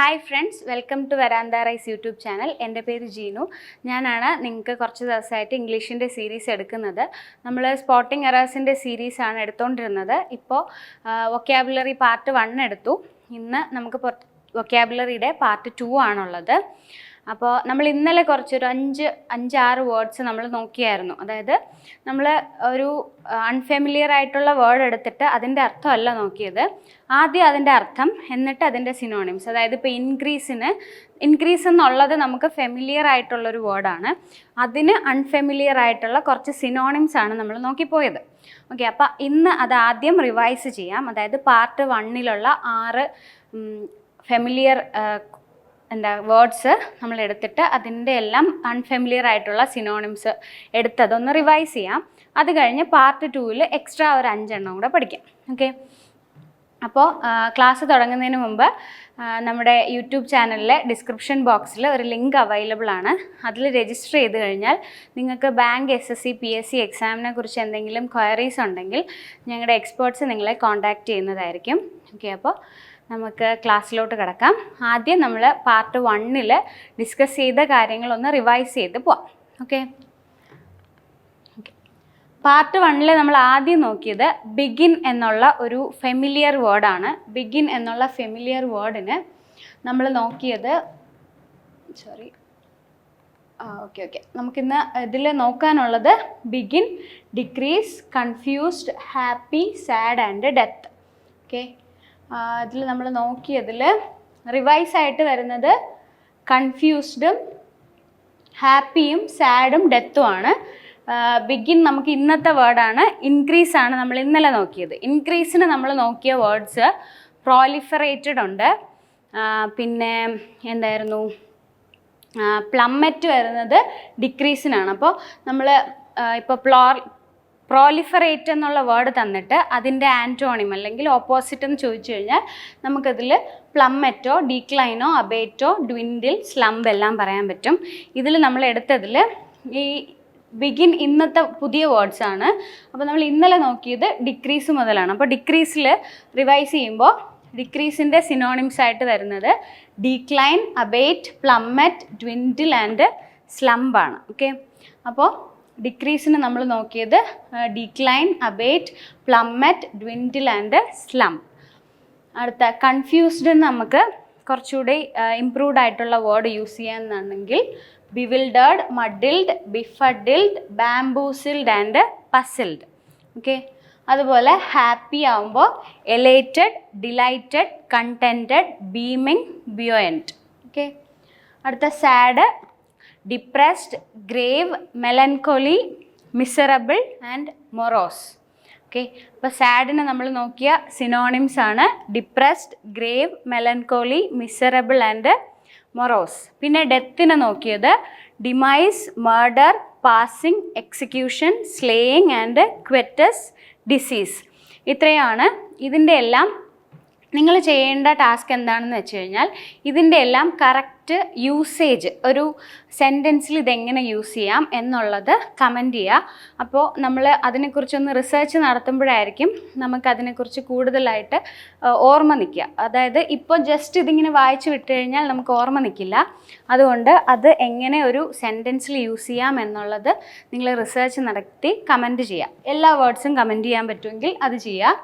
Hi friends, welcome to Veranda YouTube channel. എൻ്റെ പേര് ജീനു. ഞാനാണ് നിങ്ങൾക്ക് കുറച്ച് ദിവസമായിട്ട് ഇംഗ്ലീഷിൻ്റെ സീരീസ് എടുക്കുന്നത്. നമ്മൾ സ്പോട്ടിംഗ് എറേഴ്സിൻ്റെ സീരീസാണ് എടുത്തുകൊണ്ടിരുന്നത്. ഇപ്പോൾ വൊക്കാബുലറി പാർട്ട് 1 എടുത്തു. ഇന്ന് നമുക്ക് വൊക്കാബുലറിയുടെ പാർട്ട് 2 ആണുള്ളത്. അപ്പോൾ നമ്മൾ ഇന്നലെ കുറച്ചൊരു 5-6 വേർഡ്സ് നമ്മൾ നോക്കിയായിരുന്നു. അതായത് നമ്മൾ ഒരു അൺഫെമിലിയർ ആയിട്ടുള്ള വേർഡ് എടുത്തിട്ട് അതിൻ്റെ അർത്ഥമല്ല നോക്കിയത്. ആദ്യം അതിൻ്റെ അർത്ഥം, എന്നിട്ട് അതിൻ്റെ സിനോണിംസ്. അതായത് ഇപ്പോൾ ഇൻക്രീസ് എന്നുള്ളത് നമുക്ക് ഫെമിലിയർ ആയിട്ടുള്ളൊരു വേർഡാണ്. അതിന് അൺഫെമിലിയർ ആയിട്ടുള്ള കുറച്ച് സിനോണിംസ് ആണ് നമ്മൾ നോക്കിപ്പോയത്. ഓക്കെ, അപ്പോൾ ഇന്ന് അത് ആദ്യം റിവൈസ് ചെയ്യാം. അതായത് പാർട്ട് 1 6 ഫെമിലിയർ വേർഡ്സ് നമ്മൾ എടുത്തിട്ട് അതിൻ്റെ എല്ലാം അൺഫെമിലിയർ ആയിട്ടുള്ള സിനോണിംസ് എടുത്തതൊന്ന് റിവൈസ് ചെയ്യാം. അത് കഴിഞ്ഞ് പാർട്ട് 2 എക്സ്ട്രാ ഒരു 5 എണ്ണം കൂടെ പഠിക്കാം. ഓക്കെ, അപ്പോൾ ക്ലാസ് തുടങ്ങുന്നതിന് മുമ്പ് നമ്മുടെ യൂട്യൂബ് ചാനലിലെ ഡിസ്ക്രിപ്ഷൻ ബോക്സിൽ ഒരു ലിങ്ക് അവൈലബിൾ ആണ്. അതിൽ രജിസ്റ്റർ ചെയ്ത് കഴിഞ്ഞാൽ നിങ്ങൾക്ക് ബാങ്ക്, SSC, PSC എക്സാമിനെ കുറിച്ച് എന്തെങ്കിലും ക്വയറീസ് ഉണ്ടെങ്കിൽ ഞങ്ങളുടെ എക്സ്പേർട്സ് നിങ്ങളെ കോൺടാക്റ്റ് ചെയ്യുന്നതായിരിക്കും. ഓക്കെ, അപ്പോൾ നമുക്ക് ക്ലാസ്സിലോട്ട് കിടക്കാം. ആദ്യം നമ്മൾ പാർട്ട് 1 ഡിസ്കസ് ചെയ്ത കാര്യങ്ങളൊന്ന് റിവൈസ് ചെയ്ത് പോവാം. ഓക്കെ, പാർട്ട് 1 നമ്മൾ ആദ്യം നോക്കിയത് ബിഗിൻ എന്നുള്ള ഒരു ഫെമിലിയർ വേർഡാണ്. ബിഗിൻ എന്നുള്ള ഫെമിലിയർ വേർഡിന് നമ്മൾ നോക്കിയത് നമുക്കിന്ന് ഇതിൽ നോക്കാനുള്ളത് begin, decrease, confused, happy, sad and death. Okay, ഇതിൽ നമ്മൾ നോക്കിയതിൽ റിവൈസ് ആയിട്ട് വരുന്നത് കൺഫ്യൂസ്ഡും ഹാപ്പിയും സാഡും ഡെത്തും ആണ്. ബിഗിൻ നമുക്ക് ഇന്നത്തെ വേർഡാണ്. ഇൻക്രീസ് ആണ് നമ്മൾ ഇന്നലെ നോക്കിയത്. ഇൻക്രീസിന് നമ്മൾ നോക്കിയ വേർഡ്സ് പ്രോലിഫറേറ്റഡ് ഉണ്ട്, പിന്നെ എന്തായിരുന്നു, പ്ലമ്മറ്റ് വരുന്നത് ഡിക്രീസിനാണ്. അപ്പോൾ നമ്മൾ ഇപ്പോൾ പ്രോലിഫറേറ്റ് എന്നുള്ള വേർഡ് തന്നിട്ട് അതിൻ്റെ ആൻറ്റോണിം അല്ലെങ്കിൽ ഓപ്പോസിറ്റ് എന്ന് ചോദിച്ചു കഴിഞ്ഞാൽ നമുക്കതിൽ പ്ലമ്മറ്റോ, ഡീക്ലൈനോ, അബേറ്റോ, ഡ്വിൻഡിൽ, സ്ലംബ് എല്ലാം പറയാൻ പറ്റും. ഇതിൽ നമ്മൾ എടുത്തതിൽ ഈ ബിഗിൻ ഇന്നത്തെ പുതിയ വേർഡ്സ് ആണ്. അപ്പോൾ നമ്മൾ ഇന്നലെ നോക്കിയത് ഡിക്രീസ് മുതലാണ്. അപ്പോൾ ഡിക്രീസിൽ റിവൈസ് ചെയ്യുമ്പോൾ ഡിക്രീസിൻ്റെ സിനോണിംസ് ആയിട്ട് വരുന്നത് decline, abate, plummet, dwindle and സ്ലംബാണ്. ഓക്കെ, അപ്പോൾ ഡിക്രീസിന് നമ്മൾ നോക്കിയത് decline, abate, plummet, dwindle and slump. അടുത്ത കൺഫ്യൂസ്ഡ് നമുക്ക് കുറച്ചുകൂടി ഇംപ്രൂവ്ഡ് ആയിട്ടുള്ള വേർഡ് യൂസ് ചെയ്യാമെന്നാണെങ്കിൽ bewildered, muddled, befuddled, bamboozled and puzzled. Okay, അതുപോലെ ഹാപ്പി ആവുമ്പോൾ elated, delighted, contented, beaming, buoyant. Okay, അടുത്ത sad, depressed, grave, melancholy, miserable and morose. Okay, അപ്പോൾ സാഡിന് നമ്മൾ നോക്കിയ സിനോണിംസ് ആണ് depressed, grave, melancholy, miserable and morose. പിന്നെ ഡെത്തിന് നോക്കിയത് demise, murder, passing, execution, slaying and quietus, decease. ഇത്രയാണ്. ഇതിൻ്റെ എല്ലാം നിങ്ങൾ ചെയ്യേണ്ട ടാസ്ക് എന്താണെന്ന് വെച്ച് കഴിഞ്ഞാൽ ഇതിൻ്റെ എല്ലാം കറക്റ്റ് യൂസേജ്, ഒരു സെൻറ്റൻസിൽ ഇതെങ്ങനെ യൂസ് ചെയ്യാം എന്നുള്ളത് കമൻറ്റ് ചെയ്യുക. അപ്പോൾ നമ്മൾ അതിനെക്കുറിച്ചൊന്ന് റിസർച്ച് നടത്തുമ്പോഴായിരിക്കും നമുക്കതിനെക്കുറിച്ച് കൂടുതലായിട്ട് ഓർമ്മ നിൽക്കുക. അതായത് ഇപ്പോൾ ജസ്റ്റ് ഇതിങ്ങനെ വായിച്ച് വിട്ട് കഴിഞ്ഞാൽ നമുക്ക് ഓർമ്മ നിൽക്കില്ല. അതുകൊണ്ട് അത് എങ്ങനെ ഒരു സെൻറ്റൻസിൽ യൂസ് ചെയ്യാം എന്നുള്ളത് നിങ്ങൾ റിസർച്ച് നടത്തി കമൻറ്റ് ചെയ്യുക. എല്ലാ വേർഡ്സും കമൻറ്റ് ചെയ്യാൻ പറ്റുമെങ്കിൽ അത് ചെയ്യുക.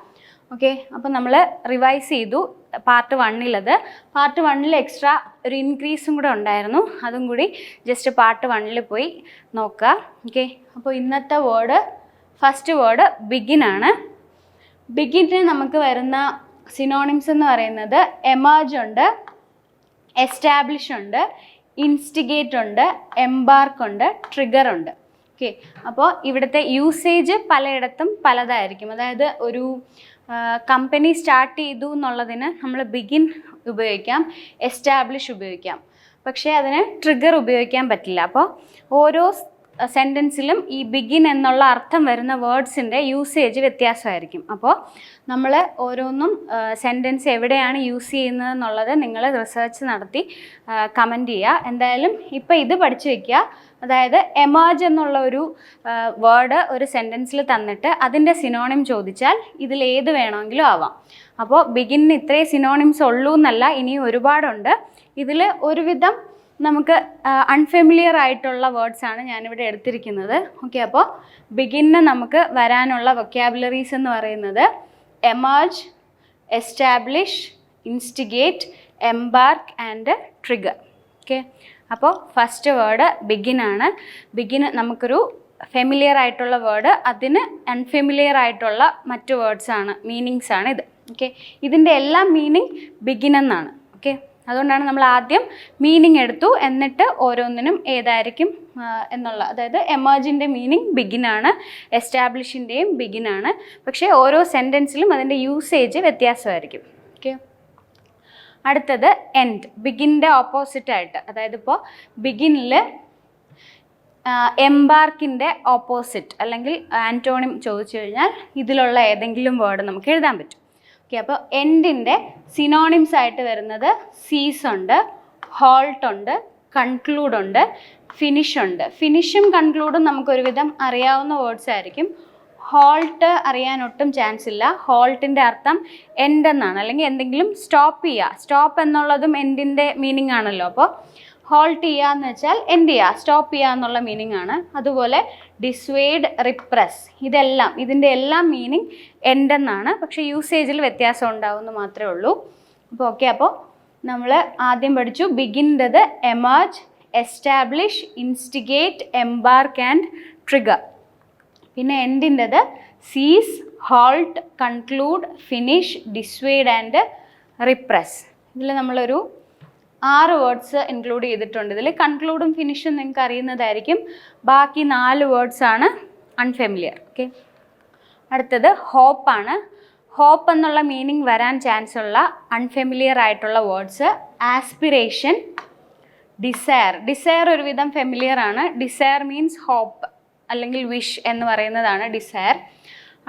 ഓക്കെ, അപ്പോൾ നമ്മൾ റിവൈസ് ചെയ്തു പാർട്ട് 1. പാർട്ട് 1 എക്സ്ട്രാ ഒരു ഇൻക്രീസും കൂടെ ഉണ്ടായിരുന്നു. അതും കൂടി ജസ്റ്റ് പാർട്ട് 1 പോയി നോക്കുക. ഓക്കെ, അപ്പോൾ ഇന്നത്തെ ഫസ്റ്റ് വേർഡ് ബിഗിൻ ആണ്. ബിഗിന് നമുക്ക് വരുന്ന സിനോണിംസ് എന്ന് പറയുന്നത് എമർജ് ഉണ്ട്, എസ്റ്റാബ്ലിഷ് ഉണ്ട്, ഇൻസ്റ്റിഗേറ്റ് ഉണ്ട്, എംബാർക്ക് ഉണ്ട്, ട്രിഗർ ഉണ്ട്. ഓക്കെ, അപ്പോൾ ഇവിടുത്തെ യൂസേജ് പലയിടത്തും പലതായിരിക്കും. അതായത് ഒരു കമ്പനി സ്റ്റാർട്ട് ചെയ്തു എന്നുള്ളതിന് നമ്മൾ ബിഗിൻ ഉപയോഗിക്കാം, എസ്റ്റാബ്ലിഷ് ഉപയോഗിക്കാം, പക്ഷേ അതിന് ട്രിഗർ ഉപയോഗിക്കാൻ പറ്റില്ല. അപ്പോൾ ഓരോ സെൻറ്റൻസിലും ഈ ബിഗിൻ എന്നുള്ള അർത്ഥം വരുന്ന വേർഡ്സിൻ്റെ യൂസേജ് വ്യത്യാസമായിരിക്കും. അപ്പോൾ നമ്മൾ ഓരോന്നും സെൻറ്റൻസ് എവിടെയാണ് യൂസ് ചെയ്യുന്നത് എന്നുള്ളത് നിങ്ങൾ റിസർച്ച് നടത്തി കമൻറ്റ് ചെയ്യുക. എന്തായാലും ഇപ്പോൾ ഇത് പഠിച്ചു വയ്ക്കുക. അതായത് എമേർജ് എന്നുള്ള ഒരു വേർഡ് ഒരു സെൻറ്റൻസിൽ തന്നിട്ട് അതിൻ്റെ സിനോണിം ചോദിച്ചാൽ ഇതിൽ ഏത് വേണമെങ്കിലും ആവാം. അപ്പോൾ ബിഗിന്നിന് ഇത്രയും സിനോണിംസ് ഉള്ളൂ എന്നല്ല, ഇനിയും ഒരുപാടുണ്ട്. ഇതിൽ ഒരുവിധം നമുക്ക് അൺഫെമിലിയർ ആയിട്ടുള്ള വേർഡ്സാണ് ഞാനിവിടെ എടുത്തിരിക്കുന്നത്. ഓക്കെ, അപ്പോൾ ബിഗിന്നിന് നമുക്ക് വരാനുള്ള വൊക്കാബുലറീസ് എന്ന് പറയുന്നത് emerge, establish, instigate, embark and trigger. Okay, അപ്പോൾ ഫസ്റ്റ് വേർഡ് ബിഗിൻ ആണ്. ബിഗിൻ നമുക്കൊരു ഫെമിലിയർ ആയിട്ടുള്ള വേർഡ്, അതിന് അൺഫെമിലിയർ ആയിട്ടുള്ള മറ്റു വേർഡ്സാണ്, മീനിങ്സ് ആണ് ഇത്. ഓക്കെ, ഇതിൻ്റെ എല്ലാം മീനിങ് ബിഗിൻ എന്നാണ്. ഓക്കെ, അതുകൊണ്ടാണ് നമ്മൾ ആദ്യം മീനിങ് എടുത്തു, എന്നിട്ട് ഓരോന്നിനും ഏതായിരിക്കും എന്നുള്ള, അതായത് എമേർജിൻ്റെ മീനിങ് ബിഗിനാണ്, എസ്റ്റാബ്ലിഷിൻ്റെയും ബിഗിനാണ്. പക്ഷേ ഓരോ സെൻറ്റൻസിലും അതിൻ്റെ യൂസേജ് വ്യത്യാസമായിരിക്കും. ഓക്കെ, അടുത്തത് എൻഡ്, ബിഗിൻ്റെ ഓപ്പോസിറ്റായിട്ട്. അതായത് ഇപ്പോൾ ബിഗിനിൽ എംബാർക്കിൻ്റെ ഓപ്പോസിറ്റ് അല്ലെങ്കിൽ ആൻറ്റോണിം ചോദിച്ചു കഴിഞ്ഞാൽ ഇതിലുള്ള ഏതെങ്കിലും വേർഡ് നമുക്ക് എഴുതാൻ പറ്റും. ഓക്കെ, അപ്പോൾ എൻഡിൻ്റെ സിനോണിംസ് ആയിട്ട് വരുന്നത് സീസ് ഉണ്ട്, ഹോൾട്ട് ഉണ്ട്, കൺക്ലൂഡ് ഉണ്ട്, ഫിനിഷ് ഉണ്ട്. ഫിനിഷും കൺക്ലൂഡും നമുക്കൊരുവിധം അറിയാവുന്ന വേർഡ്സ് ആയിരിക്കും. ഹോൾട്ട് അറിയാൻ ഒട്ടും ചാൻസ് ഇല്ല. ഹോൾട്ടിൻ്റെ അർത്ഥം എൻഡ് എന്നാണ്, അല്ലെങ്കിൽ എന്തെങ്കിലും സ്റ്റോപ്പ് ചെയ്യുക. സ്റ്റോപ്പ് എന്നുള്ളതും എൻഡിൻ്റെ മീനിങ് ആണല്ലോ. അപ്പോൾ ഹോൾട്ട് ചെയ്യുക എന്ന് വെച്ചാൽ എൻഡ് ചെയ്യുക, സ്റ്റോപ്പ് ചെയ്യുക എന്നുള്ള മീനിങ് ആണ്. അതുപോലെ ഡിസ്വേഡ്, റിപ്രസ്, ഇതിൻ്റെ എല്ലാം മീനിങ് എൻഡ് എന്നാണ്. പക്ഷേ യൂസേജിൽ വ്യത്യാസം ഉണ്ടാവുമെന്ന് മാത്രമേ ഉള്ളൂ. അപ്പോൾ ഓക്കെ, അപ്പോൾ നമ്മൾ ആദ്യം പഠിച്ചു ബിഗിൻ്റെത് emerge, establish, instigate, embark and trigger. പിന്നെ എൻഡിൻ്റെത് cease, halt, conclude, finish, dissuade and repress. ഇതിൽ നമ്മളൊരു 6 വേർഡ്സ് ഇൻക്ലൂഡ് ചെയ്തിട്ടുണ്ട്. ഇതിൽ കൺക്ലൂഡും ഫിനിഷും നിങ്ങൾക്ക് അറിയുന്നതായിരിക്കും. ബാക്കി 4 വേർഡ്സാണ് അൺഫെമിലിയർ. ഓക്കെ, അടുത്തത് ഹോപ്പാണ്. ഹോപ്പ് എന്നുള്ള മീനിങ് വരാൻ ചാൻസ് ഉള്ള അൺഫെമിലിയർ ആയിട്ടുള്ള വേർഡ്സ് ആസ്പിറേഷൻ, ഡിസയർ. ഡിസയർ ഒരുവിധം ഫെമിലിയർ ആണ്. ഡിസയർ മീൻസ് ഹോപ്പ് അല്ലെങ്കിൽ വിഷ് എന്ന് പറയുന്നതാണ് ഡിസയർ.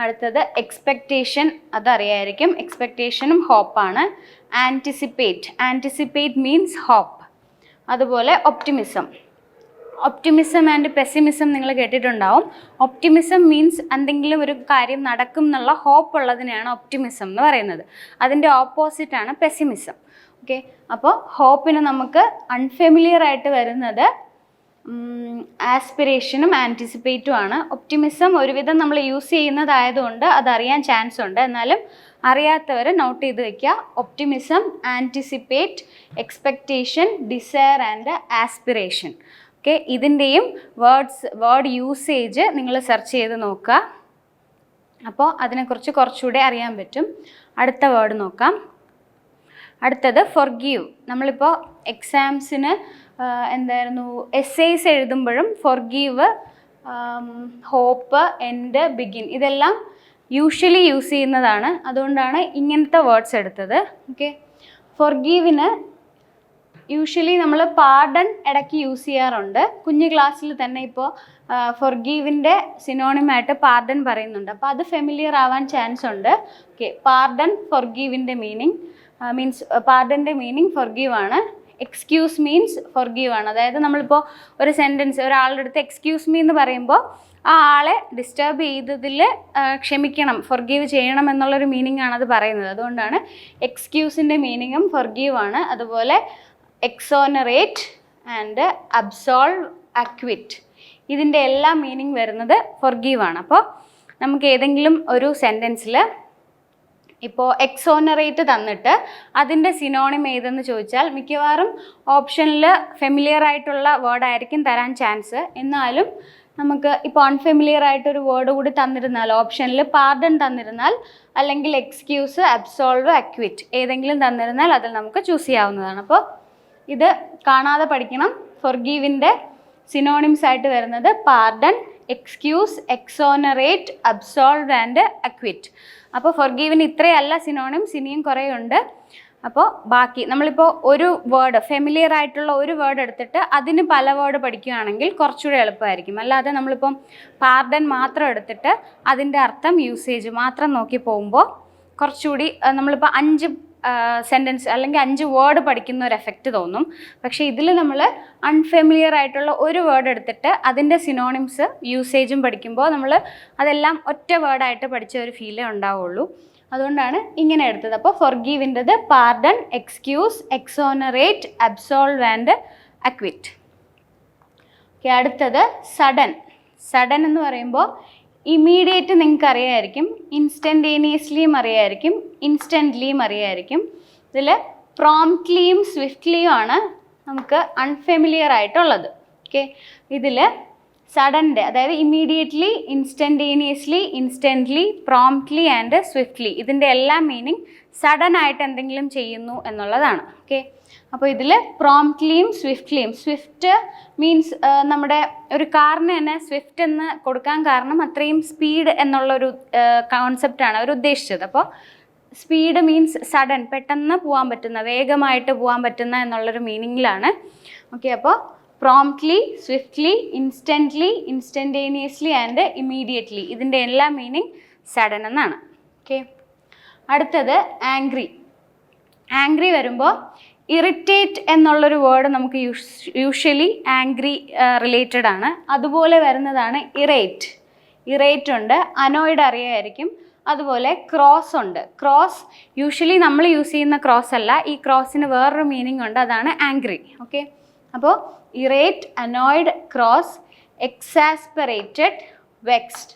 അടുത്തത് എക്സ്പെക്റ്റേഷൻ, അതറിയായിരിക്കും. എക്സ്പെക്റ്റേഷനും ഹോപ്പാണ്. Anticipate, anticipate means hope. അതുപോലെ ഒപ്റ്റിമിസം. ഒപ്റ്റിമിസം ആൻഡ് പെസിമിസം നിങ്ങൾ കേട്ടിട്ടുണ്ടാവും. ഒപ്റ്റിമിസം മീൻസ് എന്തെങ്കിലും ഒരു കാര്യം നടക്കും എന്നുള്ള ഹോപ്പ് ഉള്ളതിനെയാണ് ഒപ്റ്റിമിസം എന്ന് പറയുന്നത്. അതിൻ്റെ ഓപ്പോസിറ്റാണ് പെസിമിസം. ഓക്കെ, അപ്പോൾ ഹോപ്പിന് നമുക്ക് അൺഫെമിലിയർ ആയിട്ട് വരുന്നത് ആസ്പിറേഷനും ആൻറ്റിസിപ്പേറ്റും ആണ്. ഒപ്റ്റിമിസം ഒരുവിധം നമ്മൾ യൂസ് ചെയ്യുന്നതായതുകൊണ്ട് അതറിയാൻ ചാൻസ് ഉണ്ട്. എന്നാലും അറിയാത്തവർ നോട്ട് ചെയ്ത് വയ്ക്കുക. Optimism, anticipate, expectation, desire and aspiration. Okay, ഇതിൻ്റെയും വേർഡ് യൂസേജ് നിങ്ങൾ സെർച്ച് ചെയ്ത് നോക്കുക. അപ്പോൾ അതിനെക്കുറിച്ച് കുറച്ചുകൂടെ അറിയാൻ പറ്റും. അടുത്ത വേർഡ് നോക്കാം. അടുത്തത് ഫൊർഗീവ്. നമ്മളിപ്പോൾ എക്സാംസിന് എന്തായിരുന്നു എസ്സേസ് എഴുതുമ്പോഴും ഫൊർഗീവ്, ഹോപ്പ്, എൻഡ്, ബിഗിൻ ഇതെല്ലാം യൂഷ്വലി യൂസ് ചെയ്യുന്നതാണ്. അതുകൊണ്ടാണ് ഇങ്ങനത്തെ വേർഡ്സ് എടുത്തത്. ഓക്കെ, ഫൊർഗീവിന് യൂഷ്വലി നമ്മൾ പാർഡൺ ഇടയ്ക്ക് യൂസ് ചെയ്യാറുണ്ട്. കുഞ്ഞു ക്ലാസ്സിൽ തന്നെ ഇപ്പോൾ ഫൊർഗീവിൻ്റെ സിനോണിമായിട്ട് പാർഡൺ പറയുന്നുണ്ട്. അപ്പോൾ അത് ഫെമിലിയർ ആവാൻ ചാൻസ് ഉണ്ട്. ഓക്കെ, പാർഡൺ ഫൊർഗീവിൻ്റെ മീൻസ് പാർഡൻ്റെ മീനിങ് ഫൊർഗീവ് ആണ്. എക്സ്ക്യൂസ് മീൻസ് ഫൊർഗീവ് ആണ്. അതായത് നമ്മളിപ്പോൾ ഒരു സെൻറ്റൻസ് ഒരാളുടെ അടുത്ത് എക്സ്ക്യൂസ് മീ എന്ന് പറയുമ്പോൾ ആ ആളെ ഡിസ്റ്റർബ് ചെയ്തതിൽ ക്ഷമിക്കണം, ഫൊർഗീവ് ചെയ്യണം എന്നുള്ളൊരു മീനിങ് ആണ് അത് പറയുന്നത്. അതുകൊണ്ടാണ് എക്സ്ക്യൂസിൻ്റെ മീനിങ്ങും ഫൊർഗീവ് ആണ്. അതുപോലെ എക്സോണറേറ്റ് ആൻഡ് അബ്സോൾവ്, അക്വിറ്റ് ഇതിൻ്റെ എല്ലാം മീനിങ് വരുന്നത് ഫൊർഗീവ് ആണ്. അപ്പോൾ നമുക്ക് ഏതെങ്കിലും ഒരു സെൻറ്റൻസിൽ ഇപ്പോൾ എക്സോണറേറ്റ് തന്നിട്ട് അതിൻ്റെ സിനോണിം ഏതെന്ന് ചോദിച്ചാൽ മിക്കവാറും ഓപ്ഷനിൽ ഫെമിലിയർ ആയിട്ടുള്ള വേർഡായിരിക്കും തരാൻ ചാൻസ്. എന്നാലും നമുക്ക് ഇപ്പോൾ അൺഫെമിലിയർ ആയിട്ടൊരു വേർഡ് കൂടി തന്നിരുന്നാൽ, ഓപ്ഷനിൽ പാർഡൺ തന്നിരുന്നാൽ അല്ലെങ്കിൽ എക്സ്ക്യൂസ്, അബ്സോൾവ്, അക്വിറ്റ് ഏതെങ്കിലും തന്നിരുന്നാൽ അതിൽ നമുക്ക് ചൂസ് ചെയ്യാവുന്നതാണ്. അപ്പോൾ ഇത് കാണാതെ പഠിക്കണം. ഫൊർഗീവിൻ്റെ സിനോണിംസ് ആയിട്ട് വരുന്നത് pardon, excuse, exonerate, absolve and acquit. അപ്പോൾ ഫൊർഗീവിന് ഇത്രയല്ല സിനോണിംസ്, ഇനിയും കുറേ ഉണ്ട്. അപ്പോൾ ബാക്കി നമ്മളിപ്പോൾ ഒരു വേർഡ് ഫെമിലിയർ ആയിട്ടുള്ള ഒരു വേർഡ് എടുത്തിട്ട് അതിന് പല വേർഡ് പഠിക്കുകയാണെങ്കിൽ കുറച്ചുകൂടെ എളുപ്പമായിരിക്കും. അല്ലാതെ നമ്മളിപ്പം പാർഡൺ മാത്രം എടുത്തിട്ട് അതിൻ്റെ അർത്ഥം യൂസേജ് മാത്രം നോക്കി പോകുമ്പോൾ കുറച്ചുകൂടി നമ്മളിപ്പോൾ 5 സെൻറ്റൻസ് അല്ലെങ്കിൽ 5 വേർഡ് പഠിക്കുന്ന ഒരു എഫക്റ്റ് തോന്നും. പക്ഷേ ഇതിൽ നമ്മൾ അൺഫെമിലിയർ ആയിട്ടുള്ള ഒരു വേർഡ് എടുത്തിട്ട് അതിൻ്റെ സിനോണിംസ് യൂസേജും പഠിക്കുമ്പോൾ നമ്മൾ അതെല്ലാം ഒറ്റ വേർഡായിട്ട് പഠിച്ച ഒരു ഫീലേ ഉണ്ടാവുള്ളൂ. അതുകൊണ്ടാണ് ഇങ്ങനെ എടുത്തത്. അപ്പോൾ ഫൊർഗീവിൻ്റെത് pardon, excuse, exonerate, absolve and acquit. Okay, അടുത്തത് സഡൻ. സഡൻ എന്ന് പറയുമ്പോൾ ഇമ്മീഡിയറ്റ് നിങ്ങൾക്ക് അറിയാമായിരിക്കും, ഇൻസ്റ്റൻറ്റേനിയസ്ലിയും അറിയാമായിരിക്കും, ഇൻസ്റ്റൻ്റ്ലിയും അറിയാമായിരിക്കും. ഇതിൽ പ്രോംപ്റ്റ്ലിയും സ്വിഫ്റ്റ്ലിയും ആണ് നമുക്ക് അൺഫെമിലിയർ ആയിട്ടുള്ളത്. ഓക്കെ, ഇതിൽ സഡൻ്റെ അതായത് immediately, instantaneously, instantly, promptly and swiftly ഇതിൻ്റെ എല്ലാ മീനിങ് സഡൻ ആയിട്ട് എന്തെങ്കിലും ചെയ്യുന്നു എന്നുള്ളതാണ്. ഓക്കെ, അപ്പോൾ ഇതിൽ പ്രോംപ്റ്റ്ലിയും സ്വിഫ്റ്റ്ലിയും, സ്വിഫ്റ്റ് മീൻസ് നമ്മുടെ ഒരു കാറിന് തന്നെ സ്വിഫ്റ്റ് എന്ന് കൊടുക്കാൻ കാരണം അത്രയും സ്പീഡ് എന്നുള്ളൊരു കോൺസെപ്റ്റാണ് അവർ ഉദ്ദേശിച്ചത്. അപ്പോൾ സ്പീഡ് മീൻസ് സഡൻ, പെട്ടെന്ന് പോകാൻ പറ്റുന്ന, വേഗമായിട്ട് പോകാൻ പറ്റുന്ന എന്നുള്ളൊരു മീനിങ്ങിലാണ്. ഓക്കെ, അപ്പോൾ promptly, swiftly, instantly, instantaneously and immediately ഇതിൻ്റെ എല്ലാ മീനിങ് സഡൻ എന്നാണ്. ഓക്കെ, അടുത്തത് ആംഗ്രി. ആംഗ്രി വരുമ്പോൾ ഇറിറ്റേറ്റ് എന്നുള്ളൊരു വേർഡ് നമുക്ക് യൂഷ്വലി ആംഗ്രി റിലേറ്റഡ് ആണ്. അതുപോലെ വരുന്നതാണ് ഇറേറ്റ്. ഇറേറ്റ് ഉണ്ട്, അനോയ്ഡ് അറിയാമായിരിക്കും. അതുപോലെ ക്രോസ് ഉണ്ട്. ക്രോസ് യൂഷ്വലി നമ്മൾ യൂസ് ചെയ്യുന്ന ക്രോസ് അല്ല, ഈ ക്രോസിന് വേറൊരു മീനിങ് ഉണ്ട്, അതാണ് ആംഗ്രി. ഓക്കെ, അപ്പോൾ ഇറേറ്റ്, അനോയ്ഡ്, ക്രോസ്, എക്സാസ്പെറേറ്റഡ്, വെക്സ്ഡ്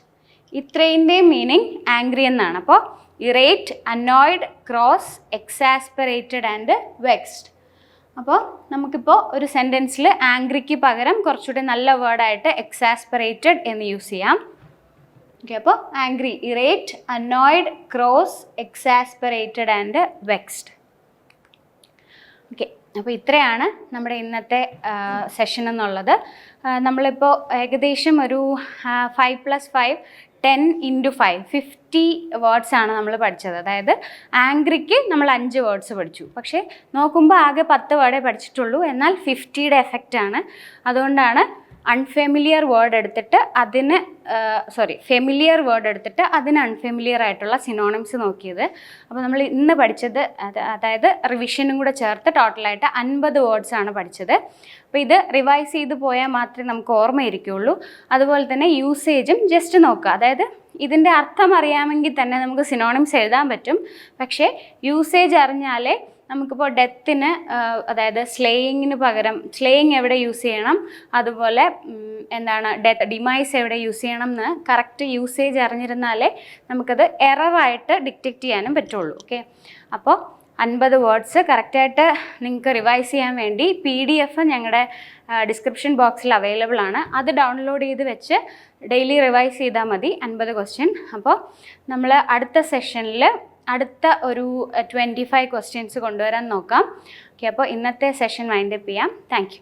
ഇത്രേൻ്റെയും മീനിങ് ആംഗ്രി എന്നാണ്. അപ്പോൾ ഇറേറ്റ്, അനോയ്ഡ്, ക്രോസ്, എക്സാസ്പെറേറ്റഡ് ആൻഡ് വെക്സ്ഡ്. അപ്പോൾ നമുക്കിപ്പോൾ ഒരു സെൻറ്റൻസിൽ ആംഗ്രിക്ക് പകരം കുറച്ചുകൂടി നല്ല വേർഡായിട്ട് എക്സാസ്പെറേറ്റഡ് എന്ന് യൂസ് ചെയ്യാം. ഓക്കെ, അപ്പോൾ angry, irate, annoyed, cross, exasperated and vexed. Okay, അപ്പോൾ ഇത്രയാണ് നമ്മുടെ ഇന്നത്തെ സെഷൻ എന്നുള്ളത്. നമ്മളിപ്പോൾ ഏകദേശം ഒരു 5+5 10 × 5 50 വേർഡ്സ് ആണ് നമ്മൾ പഠിച്ചത്. അതായത് ആംഗ്രിക്ക് നമ്മൾ 5 വേർഡ്സ് പഠിച്ചു, പക്ഷേ നോക്കുമ്പോൾ ആകെ 10 വേർഡേ പഠിച്ചിട്ടുള്ളൂ. എന്നാൽ 50യുടെ എഫക്റ്റാണ്. അതുകൊണ്ടാണ് അൺഫെമിലിയർ വേർഡ് എടുത്തിട്ട് അതിന് ഫെമിലിയർ വേർഡ് എടുത്തിട്ട് അതിന് അൺഫെമിലിയർ ആയിട്ടുള്ള സിനോണിംസ് നോക്കിയത്. അപ്പോൾ നമ്മൾ ഇന്ന് പഠിച്ചത് അതായത് റിവിഷനും കൂടെ ചേർത്ത് ടോട്ടലായിട്ട് 50 വേർഡ്സ് ആണ് പഠിച്ചത്. അപ്പോൾ ഇത് റിവൈസ് ചെയ്ത് പോയാൽ മാത്രമേ നമുക്ക് ഓർമ്മയിരിക്കുകയുള്ളൂ. അതുപോലെ തന്നെ യൂസേജും ജസ്റ്റ് നോക്കുക. അതായത് ഇതിൻ്റെ അർത്ഥം അറിയാമെങ്കിൽ തന്നെ നമുക്ക് സിനോണിംസ് എഴുതാൻ പറ്റും. പക്ഷേ യൂസേജ് അറിഞ്ഞാലേ നമുക്കിപ്പോൾ ഡെത്തിന് അതായത് സ്ലേയിങ്ങിന് പകരം സ്ലേയിങ് എവിടെ യൂസ് ചെയ്യണം, അതുപോലെ എന്താണ് ഡെത്ത്, ഡിമൈസ് എവിടെ യൂസ് ചെയ്യണം എന്ന് കറക്റ്റ് യൂസേജ് അറിഞ്ഞിരുന്നാലേ നമുക്കത് എററായിട്ട് ഡിറ്റക്റ്റ് ചെയ്യാനും പറ്റുള്ളൂ. ഓക്കെ, അപ്പോൾ 50 വേർഡ്സ് കറക്റ്റായിട്ട് നിങ്ങൾക്ക് റിവൈസ് ചെയ്യാൻ വേണ്ടി PDF ഞങ്ങളുടെ ഡിസ്ക്രിപ്ഷൻ ബോക്സിൽ അവൈലബിൾ ആണ്. അത് ഡൗൺലോഡ് ചെയ്ത് വെച്ച് ഡെയിലി റിവൈസ് ചെയ്താൽ മതി 50 ക്വസ്റ്റ്യൻ. അപ്പോൾ നമ്മൾ അടുത്ത സെഷനിൽ അടുത്ത ഒരു 25 ക്വസ്റ്റ്യൻസ് കൊണ്ടുവരാൻ നോക്കാം. ഓക്കെ, അപ്പോൾ ഇന്നത്തെ സെഷൻ വൈൻഡപ്പ് ചെയ്യാം. Thank you.